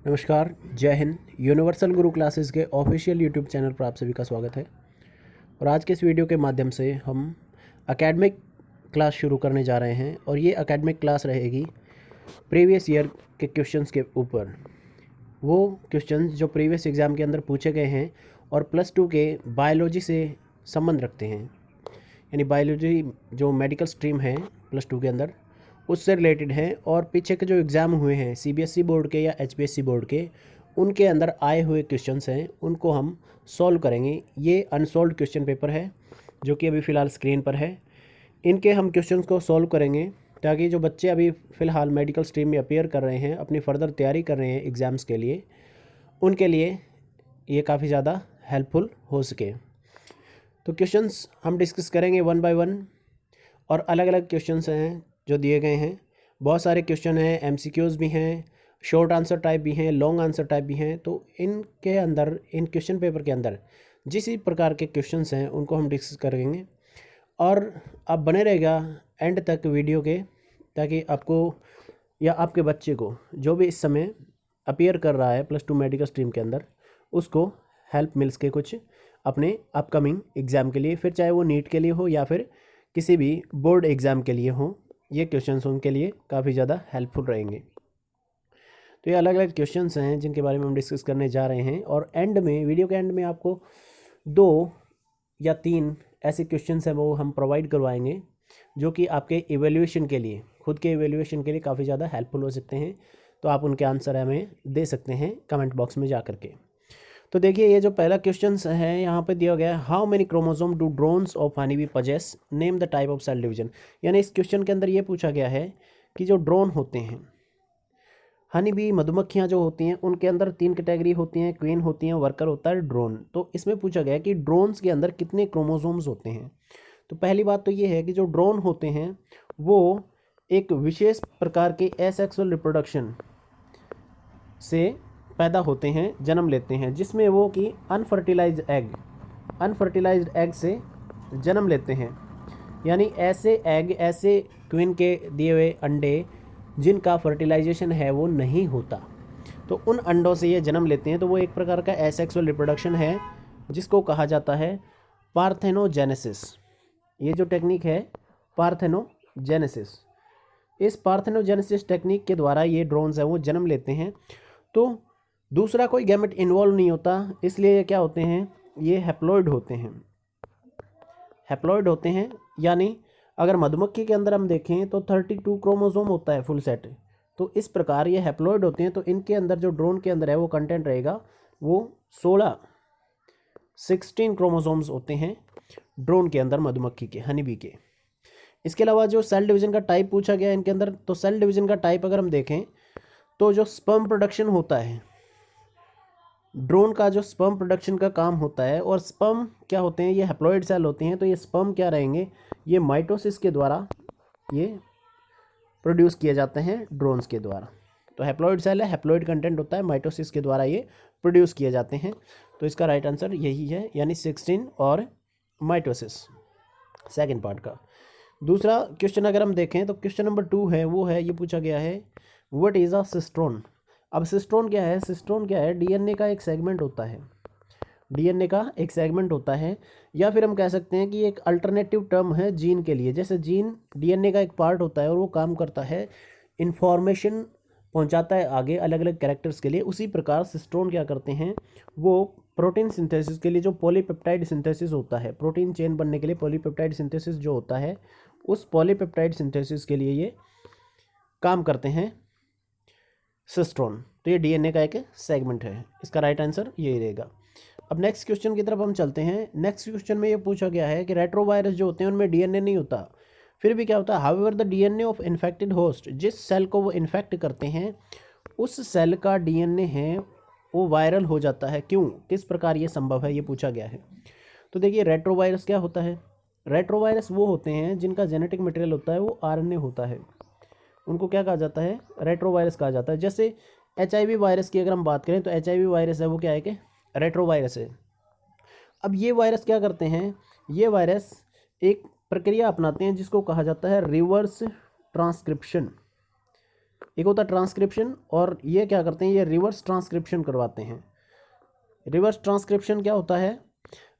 नमस्कार, जय हिंद। यूनिवर्सल गुरु क्लासेस के ऑफिशियल यूट्यूब चैनल पर आप सभी का स्वागत है। और आज के इस वीडियो के माध्यम से हम एकेडमिक क्लास शुरू करने जा रहे हैं और ये एकेडमिक क्लास रहेगी प्रीवियस ईयर के क्वेश्चंस के ऊपर। वो क्वेश्चंस जो प्रीवियस एग्ज़ाम के अंदर पूछे गए हैं और +2 के बायोलॉजी से संबंध रखते हैं, यानी बायोलॉजी जो मेडिकल स्ट्रीम है +2 के अंदर उससे रिलेटेड है। और पीछे के जो एग्ज़ाम हुए हैं सीबीएसई बोर्ड के या एचपीएससी बोर्ड के, उनके अंदर आए हुए क्वेश्चंस हैं, उनको हम सॉल्व करेंगे। ये अनसॉल्व्ड क्वेश्चन पेपर है जो कि अभी फ़िलहाल स्क्रीन पर है। इनके हम क्वेश्चंस को सॉल्व करेंगे ताकि जो बच्चे अभी फ़िलहाल मेडिकल स्ट्रीम में अपीयर कर रहे हैं, अपनी फ़र्दर तैयारी कर रहे हैं एग्ज़ाम्स के लिए, उनके लिए ये काफ़ी ज़्यादा हेल्पफुल हो सके। तो क्वेश्चंस हम डिस्कस करेंगे वन बाय वन। और अलग अलग क्वेश्चंस हैं जो दिए गए हैं। बहुत सारे क्वेश्चन हैं, एमसीक्यूज़ भी हैं, शॉर्ट आंसर टाइप भी हैं, लॉन्ग आंसर टाइप भी हैं। तो इनके अंदर, इन क्वेश्चन पेपर के अंदर जिस प्रकार के क्वेश्चंस हैं उनको हम डिस्कस करेंगे। और आप बने रहेगा एंड तक वीडियो के, ताकि आपको या आपके बच्चे को जो भी इस समय अपीयर कर रहा है +2 मेडिकल स्ट्रीम के अंदर, उसको हेल्प मिल सके कुछ अपने अपकमिंग एग्ज़ाम के लिए, फिर चाहे वो नीट के लिए हो या फिर किसी भी बोर्ड एग्ज़ाम के लिए हो। ये क्वेश्चंस उनके लिए काफ़ी ज़्यादा हेल्पफुल रहेंगे। तो ये अलग अलग क्वेश्चंस हैं जिनके बारे में हम डिस्कस करने जा रहे हैं। और एंड में, वीडियो के एंड में आपको 2 या 3 ऐसे क्वेश्चंस हैं वो हम प्रोवाइड करवाएंगे जो कि आपके इवैल्यूएशन के लिए, खुद के इवैल्यूएशन के लिए काफ़ी ज़्यादा हेल्पफुल हो सकते हैं। तो आप उनके आंसर हमें दे सकते हैं कमेंट बॉक्स में जा करके। तो देखिए, ये जो पहला क्वेश्चन है यहाँ पे दिया गया है, how many chromosome do drones of honey bee possess, name the type of cell division. यानी इस क्वेश्चन के अंदर ये पूछा गया है कि जो ड्रोन होते हैं, हनी बी मधुमक्खियाँ जो होती हैं, उनके अंदर 3 कैटेगरी होती हैं, क्वीन होती हैं, वर्कर होता है, ड्रोन। तो इसमें पूछा गया है कि ड्रोन्स के अंदर कितने क्रोमोसोम्स होते हैं। तो पहली बात तो ये है कि जो ड्रोन होते हैं वो एक विशेष प्रकार के एसेक्सुअल रिप्रोडक्शन से पैदा होते हैं, जन्म लेते हैं, जिसमें वो कि अनफर्टिलाइज्ड एग से जन्म लेते हैं। यानी ऐसे एग, ऐसे क्वीन के दिए हुए अंडे जिनका फर्टिलाइजेशन है वो नहीं होता, तो उन अंडों से ये जन्म लेते हैं। तो वो एक प्रकार का एसेक्सुअल रिप्रोडक्शन है जिसको कहा जाता है पार्थेनोजेनेसिस। ये जो टेक्निक है पार्थेनोजेनेसिस, इस पार्थेनोजेनेसिस टेक्निक के द्वारा ये ड्रोन्स हैं वो जन्म लेते हैं। तो दूसरा कोई गैमेट इन्वॉल्व नहीं होता, इसलिए ये क्या होते हैं, ये हैप्लॉइड होते हैं। हैप्लॉइड होते हैं यानी अगर मधुमक्खी के अंदर हम देखें तो 32 क्रोमोसोम होता है फुल सेट। तो इस प्रकार ये हैप्लॉइड होते हैं। तो इनके अंदर जो ड्रोन के अंदर है वो कंटेंट रहेगा वो 16 क्रोमोसोम्स होते हैं ड्रोन के अंदर, मधुमक्खी के, हनी बी के। इसके अलावा जो सेल डिवीज़न का टाइप पूछा गया इनके अंदर, तो सेल डिवीज़न का टाइप अगर हम देखें तो जो स्पर्म प्रोडक्शन होता है, ड्रोन का जो स्पर्म प्रोडक्शन का काम होता है, और स्पर्म क्या होते हैं, ये हैप्लॉइड सेल होते हैं। तो ये स्पर्म क्या रहेंगे, ये माइटोसिस के द्वारा ये प्रोड्यूस किए जाते हैं ड्रोन्स के द्वारा। तो हैप्लॉइड सेल है, हैप्लॉइड कंटेंट होता है, माइटोसिस के द्वारा ये प्रोड्यूस किए जाते हैं। तो इसका राइट आंसर यही है, यानी 16 और माइटोसिस, सेकेंड पार्ट का। दूसरा क्वेश्चन अगर हम देखें तो क्वेश्चन नंबर 2 है, वो है, ये पूछा गया है, व्हाट इज़ अ सिस्ट्रोन। अब सिस्ट्रोन क्या है, सिस्ट्रोन क्या है, डीएनए का एक सेगमेंट होता है, डीएनए का एक सेगमेंट होता है, या फिर हम कह सकते हैं कि एक अल्टरनेटिव टर्म है जीन के लिए। जैसे जीन डीएनए का एक पार्ट होता है और वो काम करता है, इंफॉर्मेशन पहुंचाता है आगे अलग अलग कैरेक्टर्स के लिए, उसी प्रकार सिस्ट्रोन क्या करते हैं, वो प्रोटीन सिंथेसिस के लिए, जो पॉलीपेप्टाइड सिंथेसिस होता है, प्रोटीन चेन बनने के लिए पॉलीपेप्टाइड सिंथेसिस जो होता है, उस पॉलीपेप्टाइड सिंथेसिस के लिए ये काम करते हैं सिस्ट्रोन। तो ये डीएनए का एक सेगमेंट है, इसका राइट आंसर यही रहेगा। अब नेक्स्ट क्वेश्चन की तरफ हम चलते हैं। नेक्स्ट क्वेश्चन में ये पूछा गया है कि रेट्रोवायरस जो होते हैं उनमें डीएनए नहीं होता, फिर भी क्या होता है, however the DNA of infected host, जिस सेल को वो इन्फेक्ट करते हैं उस सेल का डीएनए है वो वायरल हो जाता है। क्यों, किस प्रकार ये संभव है, ये पूछा गया है। तो देखिए, रेट्रोवायरस क्या होता है, रेट्रोवायरस वो होते हैं जिनका जेनेटिक मटेरियल होता है वो आरएनए होता है, उनको क्या कहा जाता है, रेट्रोवायरस कहा जाता है। जैसे एचआईवी वायरस की अगर हम बात करें तो एचआईवी वायरस है वो क्या है कि रेट्रोवायरस है। अब ये वायरस क्या करते हैं, ये वायरस एक प्रक्रिया अपनाते हैं जिसको कहा जाता है रिवर्स ट्रांसक्रिप्शन। एक होता है ट्रांसक्रिप्शन, और ये क्या करते हैं, ये रिवर्स ट्रांसक्रिप्शन करवाते हैं। रिवर्स ट्रांसक्रिप्शन क्या होता है?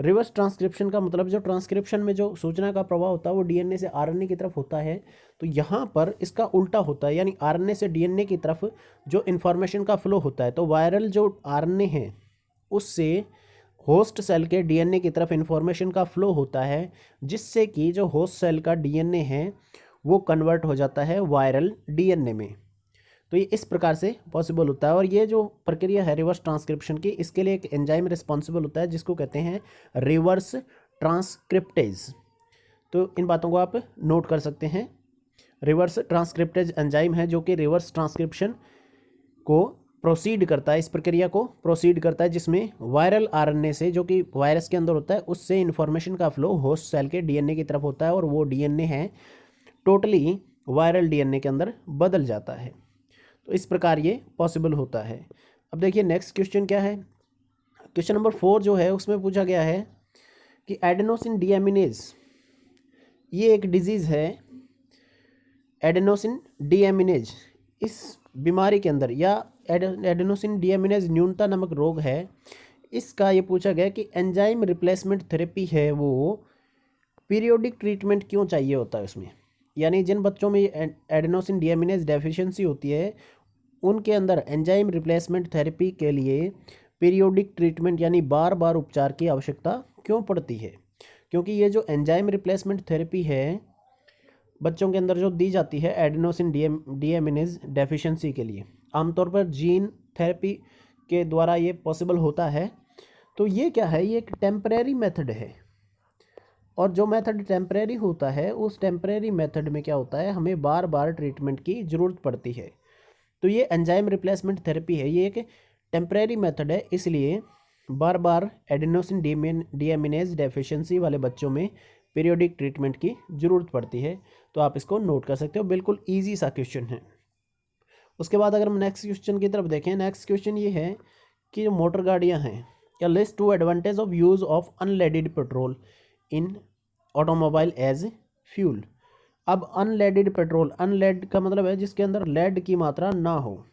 रिवर्स ट्रांसक्रिप्शन का मतलब जो ट्रांसक्रिप्शन में जो सूचना का प्रवाह होता है वो डीएनए से आरएनए की तरफ होता है, तो यहाँ पर इसका उल्टा होता है, यानी आरएनए से डीएनए की तरफ जो इन्फॉर्मेशन का फ्लो होता है। तो वायरल जो आरएनए है उससे होस्ट सेल के डीएनए की तरफ इन्फॉर्मेशन का फ्लो होता है, जिससे कि जो होस्ट सेल का डीएनए है वो कन्वर्ट हो जाता है वायरल डीएनए में। तो ये इस प्रकार से पॉसिबल होता है। और ये जो प्रक्रिया है रिवर्स ट्रांसक्रिप्शन की, इसके लिए एक एंजाइम रिस्पॉन्सिबल होता है जिसको कहते हैं रिवर्स ट्रांसक्रिप्टेज। तो इन बातों को आप नोट कर सकते हैं। रिवर्स ट्रांसक्रिप्टेज एंजाइम है जो कि रिवर्स ट्रांसक्रिप्शन को प्रोसीड करता है, इस प्रक्रिया को प्रोसीड करता है, जिसमें वायरल आरएनए से, जो कि वायरस के अंदर होता है, उससे इन्फॉर्मेशन का फ्लो होस्ट सेल के डीएनए की तरफ होता है, और वो डीएनए है टोटली वायरल डीएनए के अंदर बदल जाता है। तो इस प्रकार ये पॉसिबल होता है। अब देखिए नेक्स्ट क्वेश्चन क्या है। क्वेश्चन नंबर 4 जो है उसमें पूछा गया है कि एडेनोसिन डीएमिनेज, ये एक डिजीज़ है एडेनोसिन डीएमिनेज। इस बीमारी के अंदर, या एडेनोसिन डीएमिनेज न्यूनता नामक रोग है, इसका ये पूछा गया कि एंजाइम रिप्लेसमेंट थेरेपी है वो पीरियोडिक ट्रीटमेंट क्यों चाहिए होता है उसमें। यानी जिन बच्चों में एडेनोसिन डीएमिनेज डेफिशिएंसी होती है उनके अंदर एंजाइम रिप्लेसमेंट थेरेपी के लिए पीरियोडिक ट्रीटमेंट यानी बार बार उपचार की आवश्यकता क्यों पड़ती है। क्योंकि ये जो एंजाइम रिप्लेसमेंट थेरेपी है बच्चों के अंदर जो दी जाती है एडेनोसिन डीएमिनेज डेफिशिएंसी के लिए, आमतौर पर जीन थेरेपी के द्वारा ये पॉसिबल होता है। तो ये क्या है, ये एक टेम्परेरी मेथड है, और जो मेथड टेम्परेरी होता है उस टेम्परेरी मेथड में क्या होता है, हमें बार बार ट्रीटमेंट की ज़रूरत पड़ती है। तो ये एंजाइम रिप्लेसमेंट थेरेपी है, ये एक टेम्परेरी मेथड है, इसलिए बार बार एडेनोसिन डीएमिनेज डेफिशिएंसी वाले बच्चों में पीरियोडिक ट्रीटमेंट की ज़रूरत पड़ती है। तो आप इसको नोट कर सकते हो, बिल्कुल ईजी सा क्वेश्चन है। उसके बाद अगर हम नेक्स्ट क्वेश्चन की तरफ देखें, नेक्स्ट क्वेश्चन ये है कि जो मोटर गाड़ियाँ हैं, या list 2 advantage of use of unleaded petrol in automobile as fuel. अब अनलेडेड पेट्रोल, अनलेड का मतलब है जिसके अंदर लेड की मात्रा ना हो,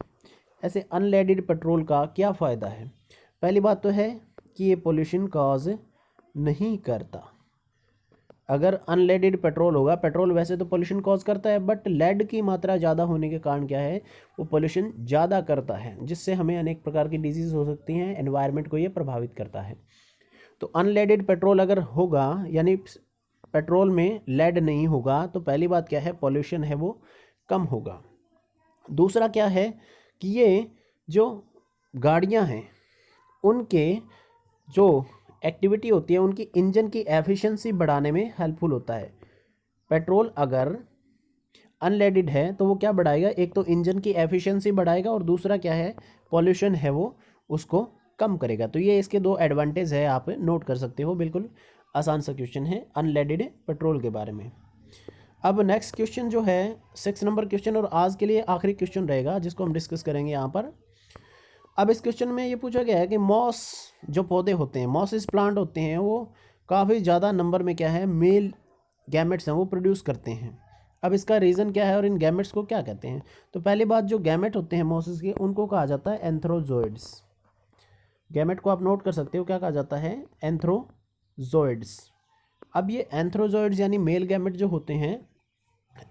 ऐसे अनलेडेड पेट्रोल का क्या फ़ायदा है। पहली बात तो है कि ये पोल्यूशन कॉज नहीं करता। अगर अनलेडेड पेट्रोल होगा, पेट्रोल वैसे तो पोल्यूशन कॉज करता है, बट लेड की मात्रा ज़्यादा होने के कारण क्या है, वो पोल्यूशन ज़्यादा करता है, जिससे हमें अनेक प्रकार की डिजीज़ हो सकती हैं, एनवायरनमेंट को ये प्रभावित करता है। तो अनलेडेड पेट्रोल अगर होगा, यानी पेट्रोल में लेड नहीं होगा, तो पहली बात क्या है, पॉल्यूशन है वो कम होगा। दूसरा क्या है कि ये जो गाड़ियां हैं उनके जो एक्टिविटी होती है, उनकी इंजन की एफिशिएंसी बढ़ाने में हेल्पफुल होता है। पेट्रोल अगर अनलेडेड है तो वो क्या बढ़ाएगा, एक तो इंजन की एफिशिएंसी बढ़ाएगा, और दूसरा क्या है, पॉल्यूशन है वो उसको कम करेगा। तो ये इसके 2 एडवांटेज है, आप नोट कर सकते हो। बिल्कुल आसान सा क्वेश्चन है अनलेडेड पेट्रोल के बारे में। अब नेक्स्ट क्वेश्चन जो है 6 नंबर क्वेश्चन, और आज के लिए आखिरी क्वेश्चन रहेगा जिसको हम डिस्कस करेंगे यहाँ पर। अब इस क्वेश्चन में ये पूछा गया है कि मॉस जो पौधे होते हैं, मॉसिस प्लांट होते हैं, वो काफ़ी ज़्यादा नंबर में क्या है, मेल गैमेट्स हैं वो प्रोड्यूस करते हैं। अब इसका रीज़न क्या है और इन गैमेट्स को क्या कहते हैं। तो पहली बात, जो गैमेट होते हैं मॉसिस के, उनको कहा जाता है एंथ्रोजोइड्स। गैमेट को आप नोट कर सकते हो, क्या कहा जाता है, एंथ्रोजोइड्स। अब ये एंथ्रोजोइड्स यानी मेल गैमेट जो होते हैं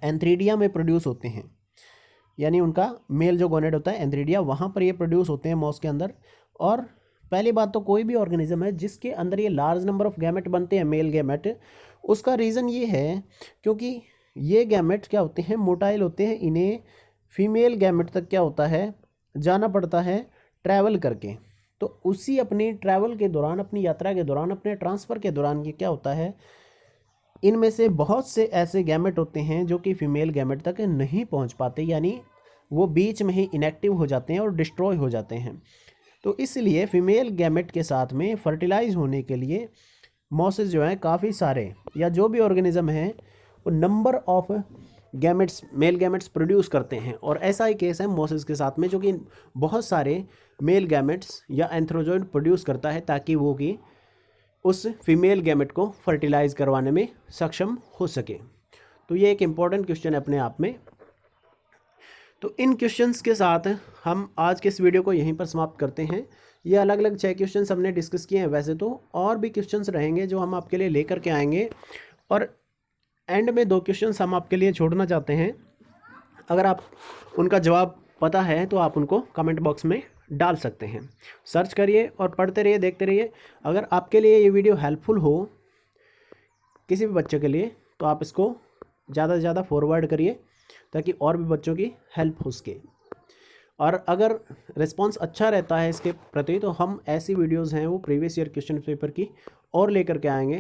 एंथ्रीडिया में प्रोड्यूस होते हैं, यानी उनका मेल जो गोनेड होता है एंथ्रीडिया, वहाँ पर ये प्रोड्यूस होते हैं मॉस के अंदर। और पहली बात तो कोई भी ऑर्गेनिज्म है जिसके अंदर ये लार्ज नंबर ऑफ गैमेट बनते हैं, मेल गैमेट, उसका रीज़न ये है क्योंकि ये गैमेट क्या होते हैं, मोटाइल होते हैं, इन्हें फीमेल गैमेट तक क्या होता है, जाना पड़ता है ट्रैवल करके। तो उसी अपनी ट्रैवल के दौरान, अपनी यात्रा के दौरान, अपने ट्रांसफ़र के दौरान ये क्या होता है, इनमें से बहुत से ऐसे गैमेट होते हैं जो कि फीमेल गैमेट तक नहीं पहुंच पाते, यानी वो बीच में ही इनएक्टिव हो जाते हैं और डिस्ट्रॉय हो जाते हैं। तो इसलिए फीमेल गैमेट के साथ में फर्टिलाइज होने के लिए मॉसेस जो हैं काफ़ी सारे, या जो भी ऑर्गेनिज्म हैं वो number of gametes, male gametes produce करते हैं। और ऐसा ही केस है मॉसेस के साथ में, जो कि बहुत सारे मेल गैमेट्स या एंथ्रोजोइड प्रोड्यूस करता है ताकि वो कि उस फीमेल गैमेट को फर्टिलाइज करवाने में सक्षम हो सके। तो ये एक इम्पॉर्टेंट क्वेश्चन है अपने आप में। तो इन क्वेश्चंस के साथ हम आज के इस वीडियो को यहीं पर समाप्त करते हैं। ये अलग अलग 6 क्वेश्चंस हमने डिस्कस किए हैं। वैसे तो और भी क्वेश्चंस रहेंगे जो हम आपके लिए लेकर के आएंगे, और एंड में 2 क्वेश्चंस हम आपके लिए छोड़ना चाहते हैं। अगर आप उनका जवाब पता है तो आप उनको कमेंट बॉक्स में डाल सकते हैं। सर्च करिए और पढ़ते रहिए, देखते रहिए। अगर आपके लिए ये वीडियो हेल्पफुल हो किसी भी बच्चे के लिए तो आप इसको ज़्यादा से ज़्यादा फॉरवर्ड करिए ताकि और भी बच्चों की हेल्प हो सके। और अगर रिस्पांस अच्छा रहता है इसके प्रति तो हम ऐसी वीडियोस हैं वो प्रीवियस ईयर क्वेश्चन पेपर की और लेकर के आएंगे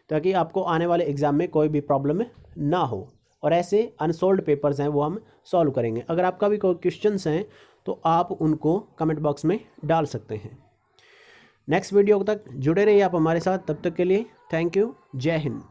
ताकि आपको आने वाले एग्ज़ाम में कोई भी प्रॉब्लम ना हो। और ऐसे अनसॉल्व्ड पेपर्स हैं वो हम सॉल्व करेंगे। अगर आपका भी कोई क्वेश्चंस हैं तो आप उनको कमेंट बॉक्स में डाल सकते हैं। नेक्स्ट वीडियो तक जुड़े रहिए आप हमारे साथ। तब तक के लिए थैंक यू। जय हिंद।